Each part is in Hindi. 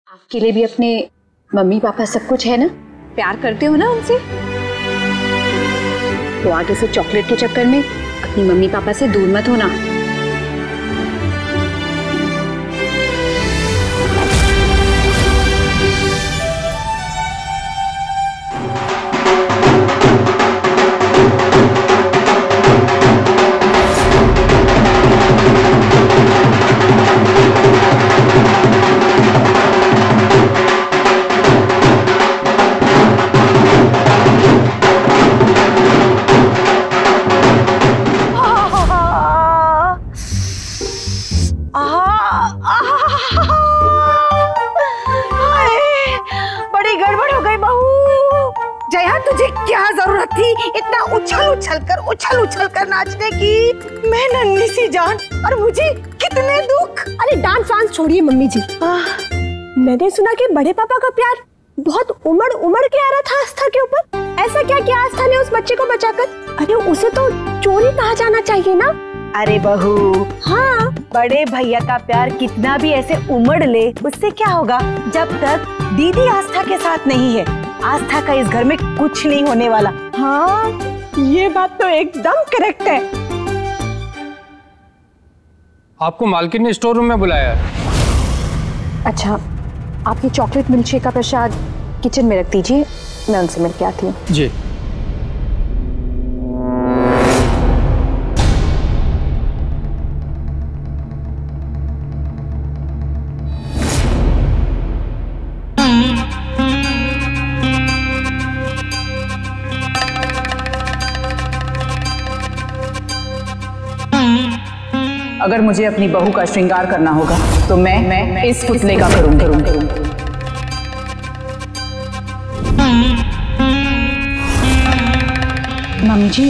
आपके लिए भी अपने मम्मी पापा सब कुछ है ना? प्यार करते हो ना उनसे? तो आगे से चॉकलेट के चक्कर में अपनी मम्मी पापा से दूर मत होना। तुझे क्या जरूरत थी इतना उछल कर नाचने की? मैं नन्ही सी जान और मुझे कितने दुख। अरे डांस वांस छोड़िए मम्मी जी। मैंने सुना कि बड़े पापा का प्यार बहुत उमड़ के आ रहा था आस्था के ऊपर। ऐसा क्या किया आस्था ने उस बच्चे को बचाकर? अरे उसे तो चोरी कहा जाना चाहिए ना। अरे बहू, हाँ, बड़े भैया का प्यार कितना भी ऐसे उमड़ ले उससे क्या होगा? जब तक दीदी आस्था के साथ नहीं है, आस्था का इस घर में कुछ नहीं होने वाला। हाँ, ये बात तो एकदम करेक्ट है। आपको मालकिन ने स्टोर रूम में बुलाया है। अच्छा, आपकी चॉकलेट मिल्कशेक का प्रसाद किचन में रख दीजिए, मैं उनसे मिल के आती हूँ। जी। अगर मुझे अपनी बहू का श्रृंगार करना होगा तो मैं इस पुतले का करूंगी। मम्मी जी,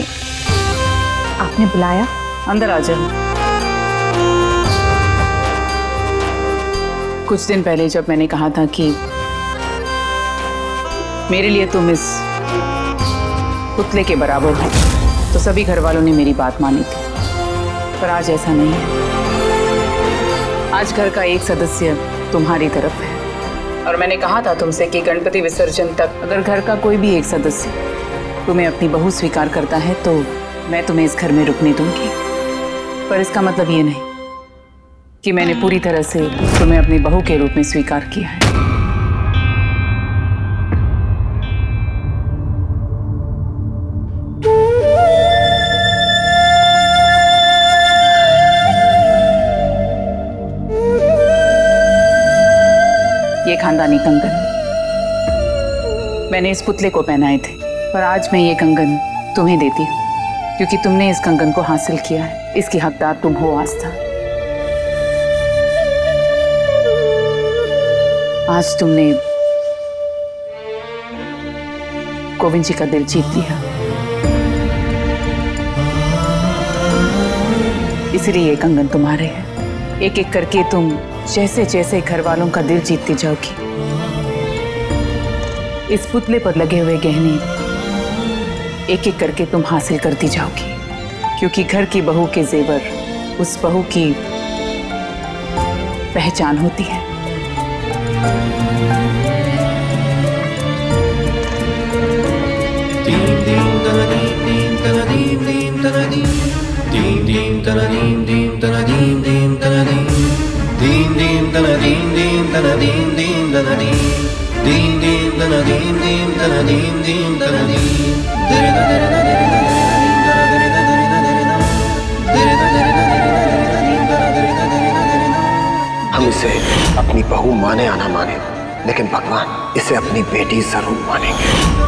आपने बुलाया? अंदर आ जाओ। कुछ दिन पहले जब मैंने कहा था कि मेरे लिए तुम इस पुतले के बराबर हो, तो सभी घर वालों ने मेरी बात मानी थी। पर आज ऐसा नहीं है। आज घर का एक सदस्य तुम्हारी तरफ है और मैंने कहा था तुमसे कि गणपति विसर्जन तक अगर घर का कोई भी एक सदस्य तुम्हें अपनी बहू स्वीकार करता है तो मैं तुम्हें इस घर में रुकने दूंगी। पर इसका मतलब ये नहीं कि मैंने पूरी तरह से तुम्हें अपनी बहू के रूप में स्वीकार किया है। ये खानदानी कंगन मैंने इस पुतले को पहनाए थे, पर आज मैं ये कंगन तुम्हें देती हूँ क्योंकि तुमने इस कंगन को हासिल किया है। इसकी हकदार तुम हो आस्था। आज तुमने गोविंद जी का दिल जीत लिया, इसलिए ये कंगन तुम्हारे है। एक एक करके तुम जैसे जैसे घर वालों का दिल जीतती जाओगी, इस पुतले पर लगे हुए गहने एक एक करके तुम हासिल करती जाओगी, क्योंकि घर की बहू के जेवर उस बहू की पहचान होती है। हम इसे अपनी बहू माने या ना माने, लेकिन भगवान इसे अपनी बेटी जरूर मानेंगे।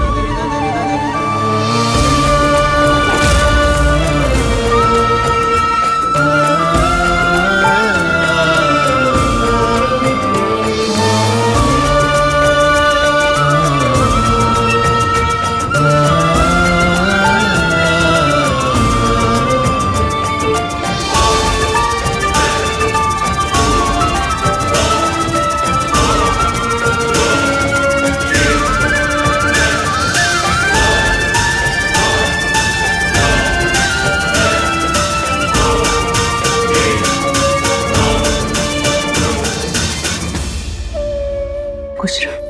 खुश रहो।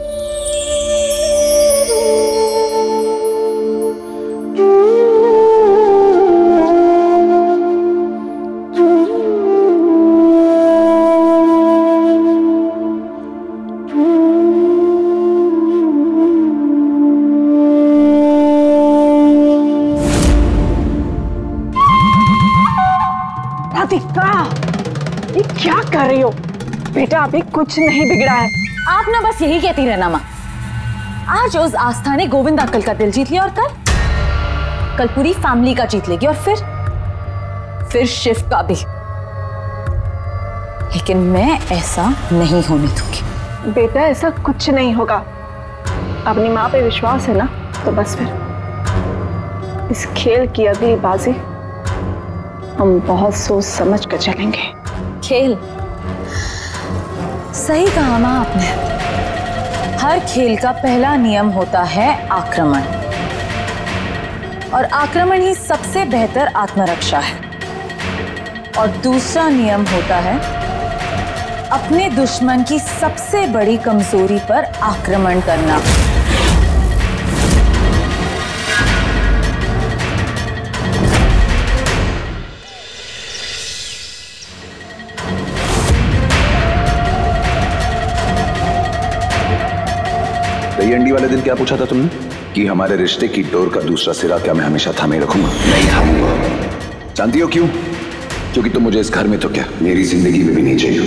राधिका, ये क्या कर रही हो? बेटा अभी कुछ नहीं बिगड़ा है। आप ना बस यही कहती रहना माँ। आज उस आस्था ने गोविंद अंकल का दिल जीत लिया और कल पूरी फैमिली का जीत लेगी और फिर शिव का भी। लेकिन मैं ऐसा नहीं होने दूंगी। बेटा ऐसा कुछ नहीं होगा। अपनी माँ पे विश्वास है ना, तो बस फिर इस खेल की अगली बाजी हम बहुत सोच समझ कर चलेंगे। खेल? सही कहा माँ आपने। हर खेल का पहला नियम होता है आक्रमण, और आक्रमण ही सबसे बेहतर आत्मरक्षा है। और दूसरा नियम होता है अपने दुश्मन की सबसे बड़ी कमजोरी पर आक्रमण करना। एंडी वाले दिन क्या पूछा था तुमने? कि हमारे रिश्ते की डोर का दूसरा सिरा क्या मैं हमेशा थामे रखूंगा? नहीं थामूंगा। जानती हो क्यों? क्योंकि तुम मुझे इस घर में तो क्या, मेरी जिंदगी में भी नहीं चाहिए।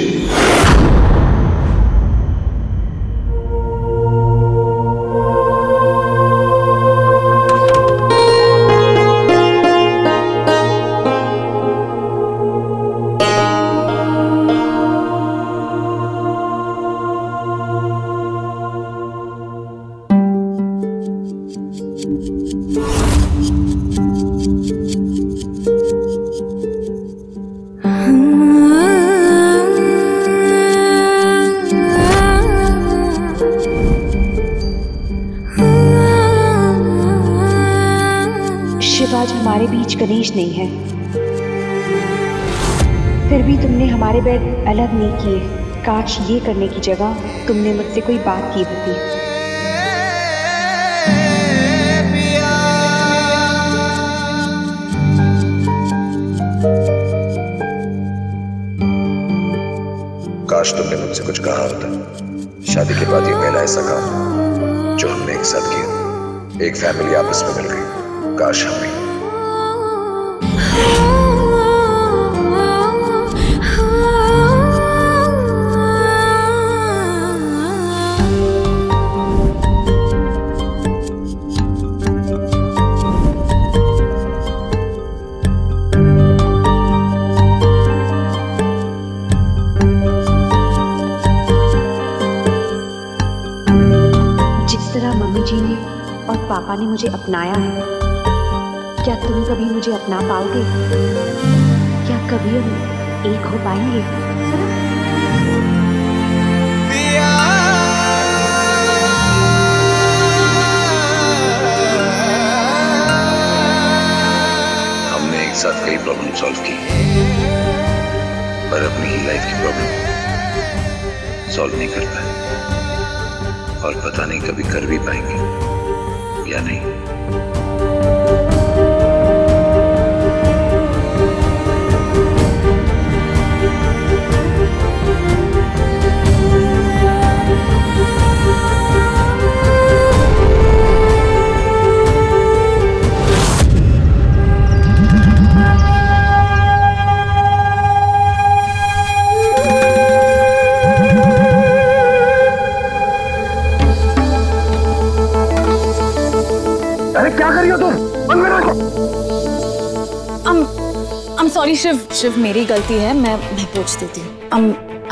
आज हमारे बीच गणेश नहीं है, फिर भी तुमने हमारे बेड अलग नहीं किए। काश ये करने की जगह तुमने मुझसे कोई बात की होती। काश तुमने मुझसे कुछ कहा होता। शादी के बाद ये पहला ऐसा काम जो हमने एक साथ किया। एक फैमिली आपस में मिल गई। काश हम भी। जिस तरह मम्मी जी ने और पापा ने मुझे अपनाया है, क्या तुम कभी मुझे अपना पाओगे? क्या कभी हम एक हो पाएंगे? हमने एक साथ कई प्रॉब्लम सॉल्व की, पर अपनी ही लाइफ की प्रॉब्लम सॉल्व नहीं कर पाए, और पता नहीं कभी कर भी पाएंगे या नहीं। अरे क्या कर रही हो तुम? बंद करो। I'm sorry शिव, मेरी गलती है। मैं पूछ देती हूँ।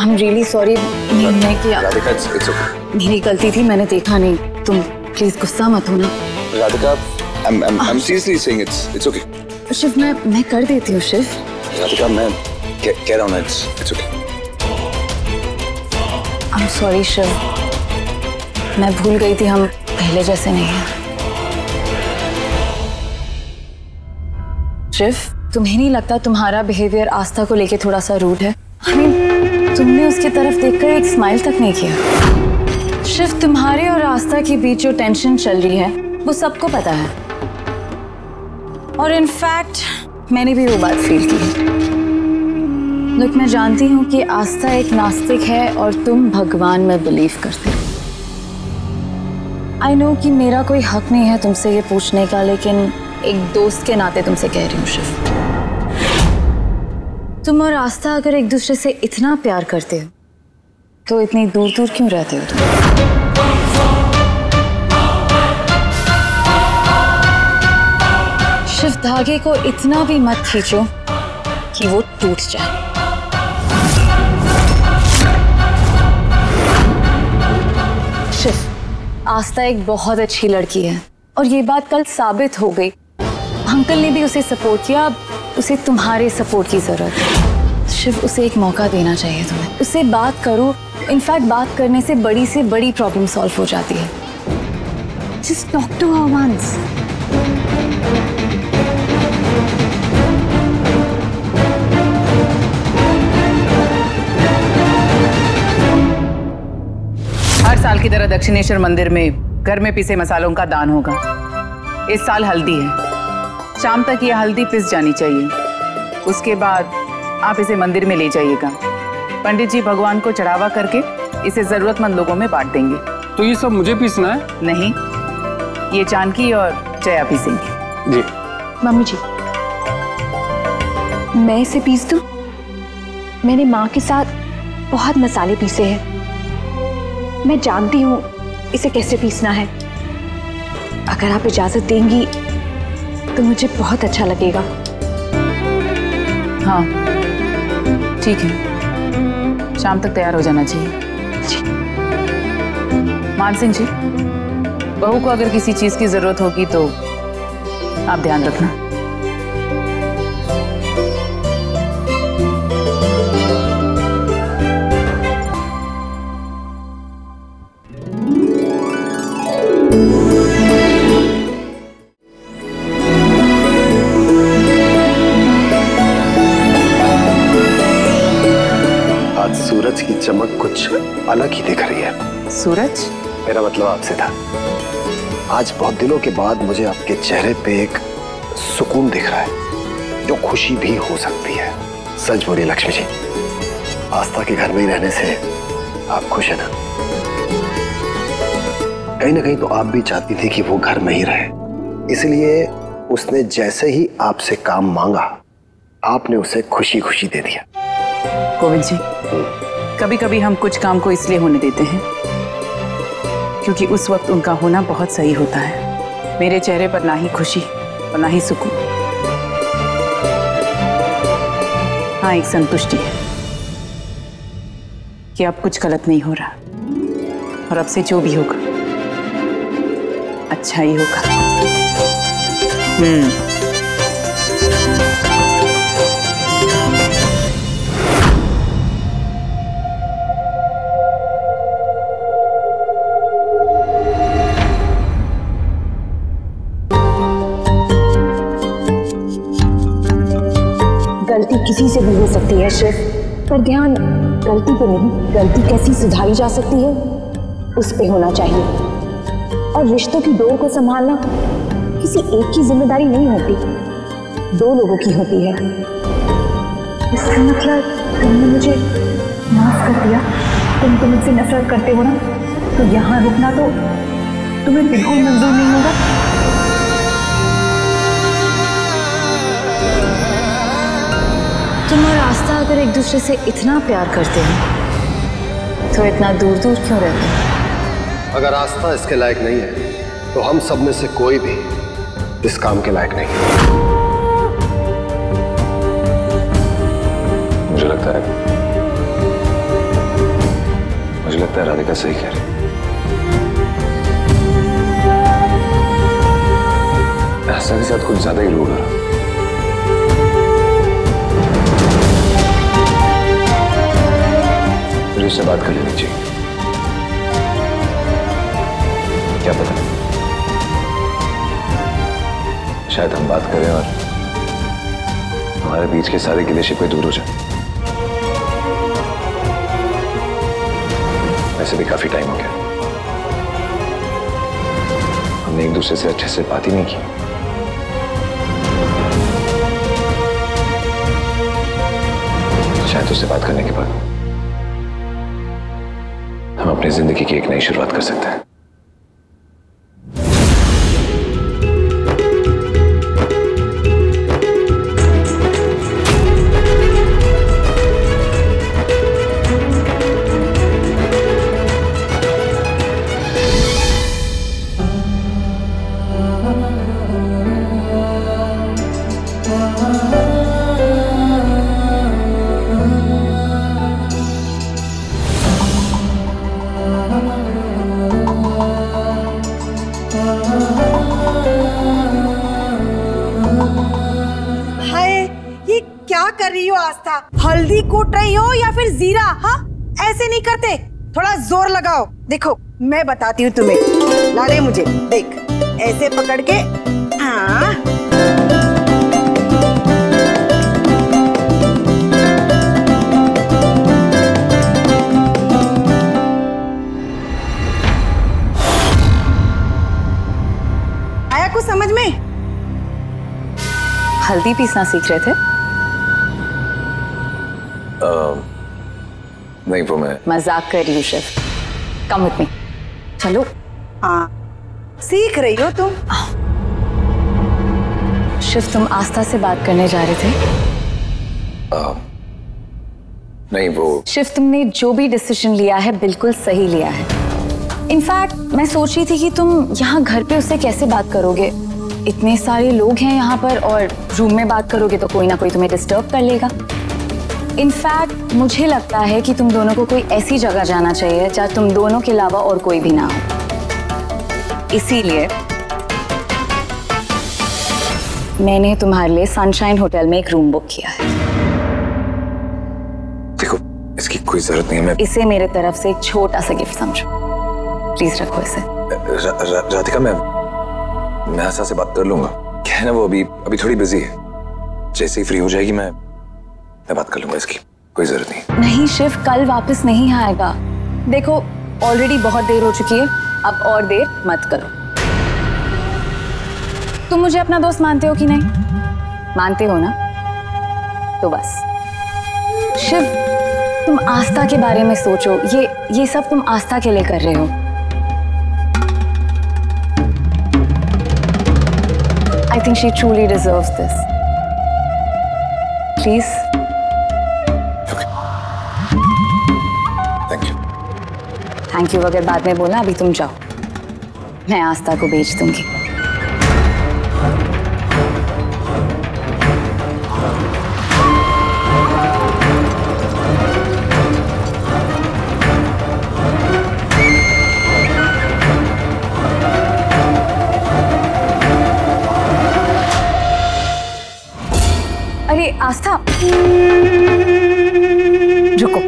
I'm really sorry। मैं क्या? Radhika, it's okay। मेरी गलती थी, मैंने देखा नहीं। तुम प्लीज गुस्सा मत होना। Radhika, I'm seriously saying it's okay। Shiv, मैं कर देती हूँ शिव। राधिका, मैं कह रहा हूँ ना, it's okay। I'm sorry Shiv, मैं भूल गई थी हम पहले जैसे नहीं हैं। शिव, तुम्हें नहीं लगता तुम्हारा बिहेवियर आस्था को लेके थोड़ा सा रूड है? I mean, तुमने उसकी तरफ देखकर एक स्माइल तक नहीं किया। शिव, तुम्हारे और आस्था के बीच जो टेंशन चल रही है वो सबको पता है, और इनफैक्ट मैंने भी वो बात फील की है। लोग, मैं जानती हूँ कि आस्था एक नास्तिक है और तुम भगवान में बिलीव करते हो। आई नो कि मेरा कोई हक नहीं है तुमसे ये पूछने का, लेकिन एक दोस्त के नाते तुमसे कह रही हूँ शिव, तुम और आस्था अगर एक दूसरे से इतना प्यार करते हो तो इतनी दूर दूर क्यों रहते हो तुम? शिव, धागे को इतना भी मत खींचो कि वो टूट जाए। शिव, आस्था एक बहुत अच्छी लड़की है और ये बात कल साबित हो गई। अंकल ने भी उसे सपोर्ट किया, अब उसे तुम्हारे सपोर्ट की जरूरत है। शिव, उसे एक मौका देना चाहिए तुम्हें। उससे बात करो, इनफैक्ट बात करने से बड़ी प्रॉब्लम सॉल्व हो जाती है। Just talk to her once. हर साल की तरह दक्षिणेश्वर मंदिर में घर में पिसे मसालों का दान होगा। इस साल हल्दी है। शाम तक ये हल्दी पिस जानी चाहिए। उसके बाद आप इसे मंदिर में ले जाइएगा। पंडित जी भगवान को चढ़ावा करके इसे जरूरतमंद लोगों में बांट देंगे। तो ये सब मुझे पीसना है? नहीं, ये जानकी और जया पीसेंगे। जी। मम्मी जी, मैं इसे पीस दूं? मैंने माँ के साथ बहुत मसाले पीसे हैं, मैं जानती हूँ इसे कैसे पीसना है। अगर आप इजाजत देंगी तो मुझे बहुत अच्छा लगेगा। हाँ ठीक है, शाम तक तैयार हो जाना चाहिए। मान सिंह जी, बहू को अगर किसी चीज की जरूरत होगी तो आप ध्यान रखना। आज सूरज की चमक कुछ अलग ही दिख रही है। सूरज? मेरा मतलब आपसे था। आज बहुत दिनों के बाद मुझे आपके चेहरे पे एक सुकून दिख रहा है, जो खुशी भी हो सकती है। सच बोलिए लक्ष्मी जी, आस्था के घर में ही रहने से आप खुश है ना? कहीं ना कहीं तो आप भी चाहती थी कि वो घर में ही रहे, इसलिए उसने जैसे ही आपसे काम मांगा आपने उसे खुशी खुशी दे दिया। गोविंद जी, कभी कभी हम कुछ काम को इसलिए होने देते हैं क्योंकि उस वक्त उनका होना बहुत सही होता है। मेरे चेहरे पर ना ही खुशी और ना ही सुकून, हाँ एक संतुष्टि है कि अब कुछ गलत नहीं हो रहा और अब से जो भी होगा अच्छा ही होगा। गलती किसी से भी हो सकती है शिव, पर ध्यान गलती पे नहीं, गलती कैसी सुधारी जा सकती है उस पे होना चाहिए। और रिश्तों की डोर को संभालना किसी एक की जिम्मेदारी नहीं होती, दो लोगों की होती है। इसका मतलब तुमने मुझे माफ कर दिया। तुम तो मुझसे नफरत करते हो ना, तो यहाँ रुकना तो तुम्हें बिल्कुल मंजूर नहीं होगा। तुम और आस्था अगर एक दूसरे से इतना प्यार करते हो तो इतना दूर दूर क्यों रहते हो? अगर आस्था इसके लायक नहीं है तो हम सब में से कोई भी इस काम के लायक नहीं है। मुझे लगता है राधिका सही कह रही है। आस्था के साथ कुछ ज्यादा ही लोग हैं। मुझे उससे बात कर लेनी चाहिए। क्या पता, शायद हम बात करें और हमारे बीच के सारे गिले शिकवे दूर हो जाए। वैसे भी काफी टाइम हो गया, हमने एक दूसरे से अच्छे से बात ही नहीं की। शायद उससे बात करने के बाद हम अपनी जिंदगी की एक नई शुरुआत कर सकते हैं। कर रही हो आस्था? हल्दी कूट रही हो या फिर जीरा? हाँ, ऐसे नहीं करते, थोड़ा जोर लगाओ। देखो मैं बताती हूँ तुम्हें, ला दे मुझे, देख ऐसे पकड़ के। हाँ आया कुछ समझ में? हल्दी पीसना सीख रहे थे? नहीं, वो मैं मजाक कर रही हूँ शेफ। कम विथ मी, चलो। हाँ, सीख रही हो तुम? शेफ तुम आस्था से बात करने जा रहे थे? नहीं, वो शेफ तुमने जो भी डिसीजन लिया है बिल्कुल सही लिया है। इनफैक्ट मैं सोच रही थी कि तुम यहाँ घर पे उससे कैसे बात करोगे। इतने सारे लोग हैं यहाँ पर, और रूम में बात करोगे तो कोई ना कोई तुम्हें डिस्टर्ब कर लेगा। इनफैक्ट मुझे लगता है कि तुम दोनों को कोई ऐसी जगह जाना चाहिए जहाँ तुम दोनों के अलावा और कोई भी ना हो। इसीलिए मैंने तुम्हारे लिए सनशाइन होटल में एक रूम बुक किया है। देखो, इसकी कोई जरूरत नहीं है। मैं इसे मेरे तरफ से एक छोटा सा गिफ्ट समझो, प्लीज रखो इसे। राधिका, मैं आशा से बात कर लूंगा। क्या है ना, वो अभी थोड़ी बिजी है। जैसे ही फ्री हो जाएगी मैं बात कर लूंगा, इसकी कोई जरूरत नहीं। नहीं शिव, कल वापस नहीं आएगा। देखो ऑलरेडी बहुत देर हो चुकी है, अब और देर मत करो। तुम मुझे अपना दोस्त मानते हो कि नहीं? मानते हो ना? तो बस शिव, तुम आस्था के बारे में सोचो। ये सब तुम आस्था के लिए कर रहे हो। I think she truly deserves this. Please. Thank you अगर बाद में बोला, अभी तुम जाओ, मैं आस्था को भेज दूंगी। अरे आस्था, रुको,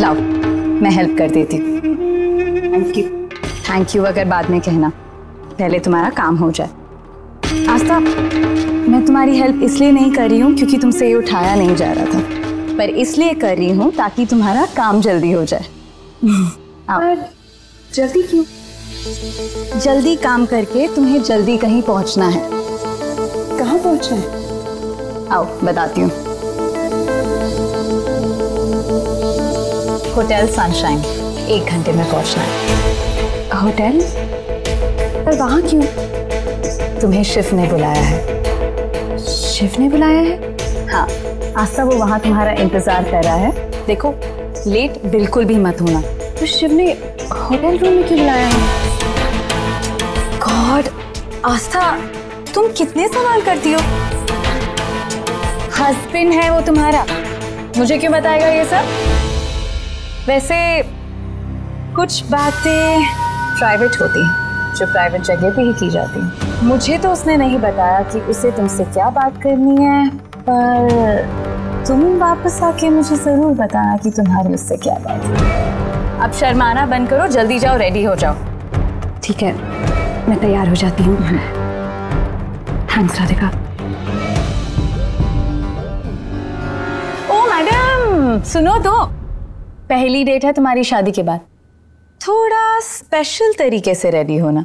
लाओ मैं हेल्प कर देती हूँ। थैंक यू अगर बाद में कहना, पहले तुम्हारा काम हो जाए। आस्था, मैं तुम्हारी हेल्प इसलिए नहीं कर रही हूँ क्योंकि तुमसे ये उठाया नहीं जा रहा था, पर इसलिए कर रही हूँ ताकि तुम्हारा काम जल्दी हो जाए। पर जल्दी क्यों? जल्दी काम करके तुम्हें जल्दी कहीं पहुँचना है। कहाँ पहुँचना है? आओ बताती हूँ। होटल सनशाइन, 1 घंटे में पहुंचना है। होटल? पर वहाँ क्यों? तुम्हें शिव ने बुलाया है। शिव ने बुलाया है? हाँ, आस्था वो वहाँ तुम्हारा इंतजार कर रहा है। देखो लेट बिल्कुल भी मत होना। तो शिव ने होटल रूम में क्यों बुलाया है? गॉड, आस्था तुम कितने सवाल करती हो। हस्बैंड है वो तुम्हारा, मुझे क्यों बताएगा ये सब? वैसे कुछ बातें प्राइवेट होती हैं जो प्राइवेट जगह पे ही की जाती हैं। मुझे तो उसने नहीं बताया कि उसे तुमसे क्या बात करनी है, पर तुम वापस आके मुझे जरूर बताना कि तुम्हारी उससे क्या बात है। अब शर्माना बंद करो, जल्दी जाओ, रेडी हो जाओ। ठीक है, मैं तैयार हो जाती हूँ। थैंक्स राधिका। ओ मैडम सुनो तो, पहली डेट है तुम्हारी शादी के बाद, थोड़ा स्पेशल तरीके से रेडी होना।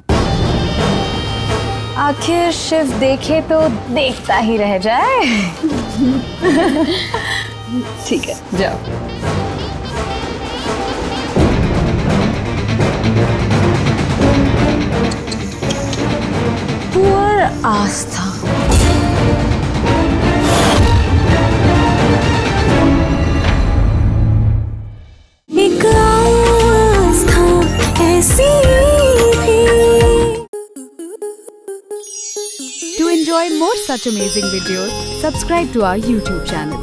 आखिर शिव देखे तो देखता ही रह जाए। ठीक है, जाओ। पुअर आस्था। एक आस्था ऐसी भी। To enjoy more such amazing videos, subscribe to our YouTube channel.